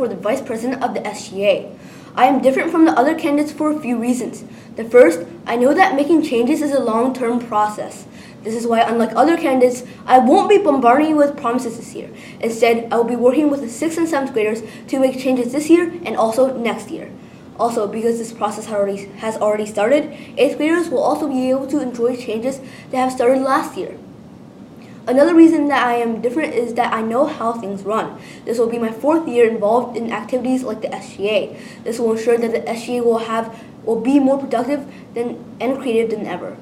for the Vice President of the SGA. I am different from the other candidates for a few reasons. The first, I know that making changes is a long-term process. This is why, unlike other candidates, I won't be bombarding you with promises this year. Instead, I will be working with the 6th and 7th graders to make changes this year and also next year. Also, because this process has already started, 8th graders will also be able to enjoy changes that have started last year. Another reason that I am different is that I know how things run. This will be my 4th year involved in activities like the SGA. This will ensure that the SGA will be more productive and creative than ever.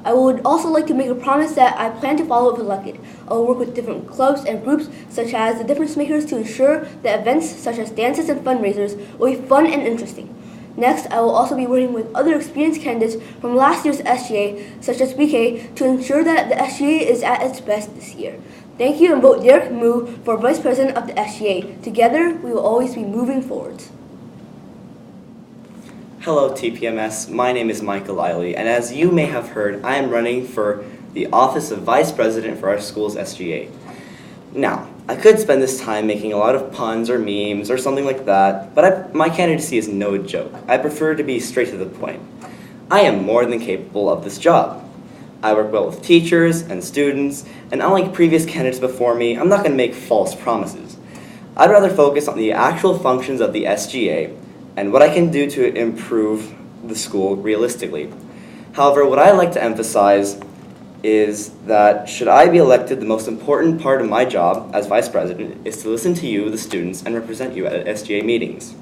I would also like to make a promise that I plan to follow if elected. I will work with different clubs and groups such as the Difference Makers to ensure that events such as dances and fundraisers will be fun and interesting. Next, I will also be working with other experienced candidates from last year's SGA, such as BK, to ensure that the SGA is at its best this year. Thank you, and vote Derek Moo for Vice President of the SGA. Together, we will always be moving forward. Hello TPMS, my name is Michael Eiley, and as you may have heard, I am running for the office of Vice President for our school's SGA. Now, I could spend this time making a lot of puns or memes or something like that, but my candidacy is no joke. I prefer to be straight to the point. I am more than capable of this job. I work well with teachers and students, and unlike previous candidates before me, I'm not going to make false promises. I'd rather focus on the actual functions of the SGA and what I can do to improve the school realistically. However, what I like to emphasize is that should I be elected, the most important part of my job as Vice President is to listen to you, the students, and represent you at SGA meetings.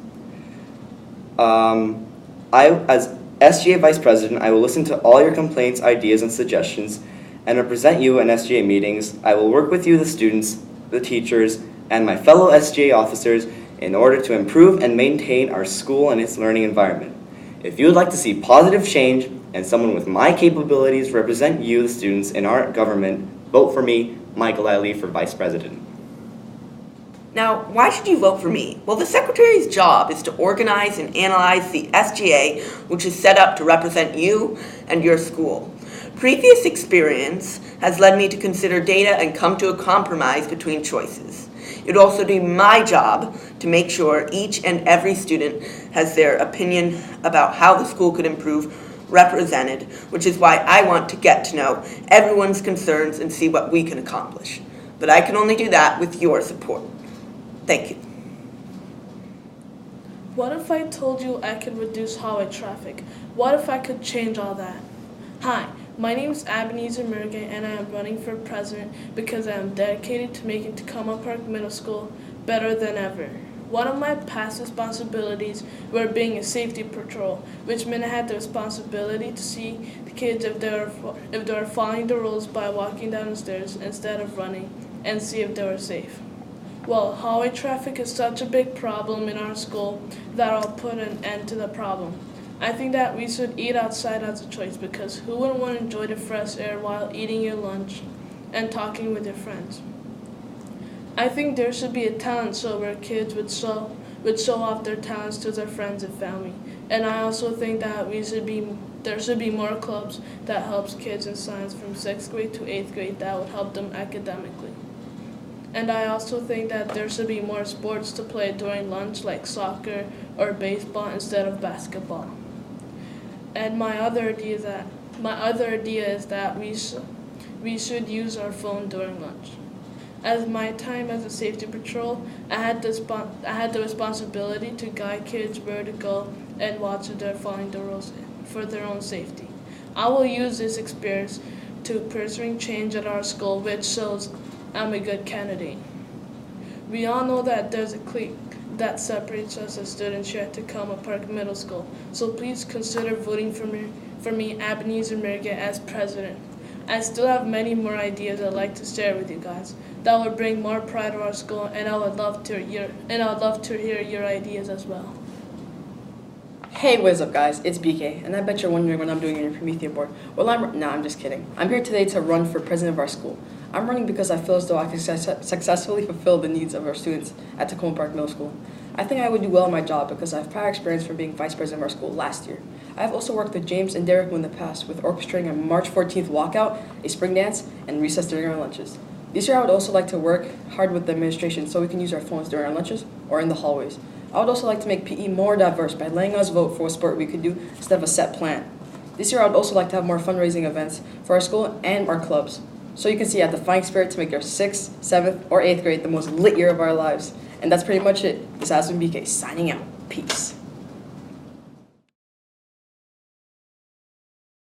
As SGA Vice President, I will listen to all your complaints, ideas, and suggestions, and represent you in SGA meetings. I will work with you, the students, the teachers, and my fellow SGA officers in order to improve and maintain our school and its learning environment. If you would like to see positive change and someone with my capabilities represent you, the students, in our government, vote for me, Michael Eiley, for Vice President. Now, why should you vote for me? Well, the Secretary's job is to organize and analyze the SGA, which is set up to represent you and your school. Previous experience has led me to consider data and come to a compromise between choices. It would also be my job to make sure each and every student has their opinion about how the school could improve represented, which is why I want to get to know everyone's concerns and see what we can accomplish. But I can only do that with your support. Thank you. What if I told you I could reduce highway traffic? What if I could change all that? Hi, my name is Ebenezer Merge, and I am running for president because I am dedicated to making Tacoma Park Middle School better than ever. One of my past responsibilities were being a safety patrol, which meant I had the responsibility to see the kids if they were following the rules by walking down the stairs instead of running, and see if they were safe. Well, highway traffic is such a big problem in our school that I'll put an end to the problem. I think that we should eat outside as a choice, because who wouldn't want to enjoy the fresh air while eating your lunch and talking with your friends? I think there should be a talent show where kids would show off their talents to their friends and family. And I also think that there should be more clubs that helps kids in science from 6th grade to 8th grade that would help them academically. And I also think that there should be more sports to play during lunch, like soccer or baseball instead of basketball. And my other idea is that we should use our phone during lunch. As my time as a safety patrol, I had the responsibility to guide kids where to go and watch if they're following the rules for their own safety. I will use this experience to pursuing change at our school, which shows I'm a good candidate. We all know that there's a clique that separates us as students here at Tacoma Park Middle School, so please consider voting for me, Ebenezer Merge, as president. I still have many more ideas I'd like to share with you guys that would bring more pride to our school, and I would love to hear your ideas as well. Hey, what's up guys, it's BK, and I bet you're wondering what I'm doing in your Promethean board. Well, I'm just kidding. I'm here today to run for president of our school. I'm running because I feel as though I can successfully fulfill the needs of our students at Tacoma Park Middle School. I think I would do well in my job because I have prior experience from being vice president of our school last year. I have also worked with James and Derek in the past with orchestrating a March 14th walkout, a spring dance, and recess during our lunches. This year I would also like to work hard with the administration so we can use our phones during our lunches or in the hallways. I would also like to make PE more diverse by letting us vote for what sport we could do instead of a set plan. This year I would also like to have more fundraising events for our school and our clubs. So you can see I have the fighting spirit to make your 6th, 7th, or 8th grade the most lit year of our lives. And that's pretty much it. This has been BK signing out. Peace.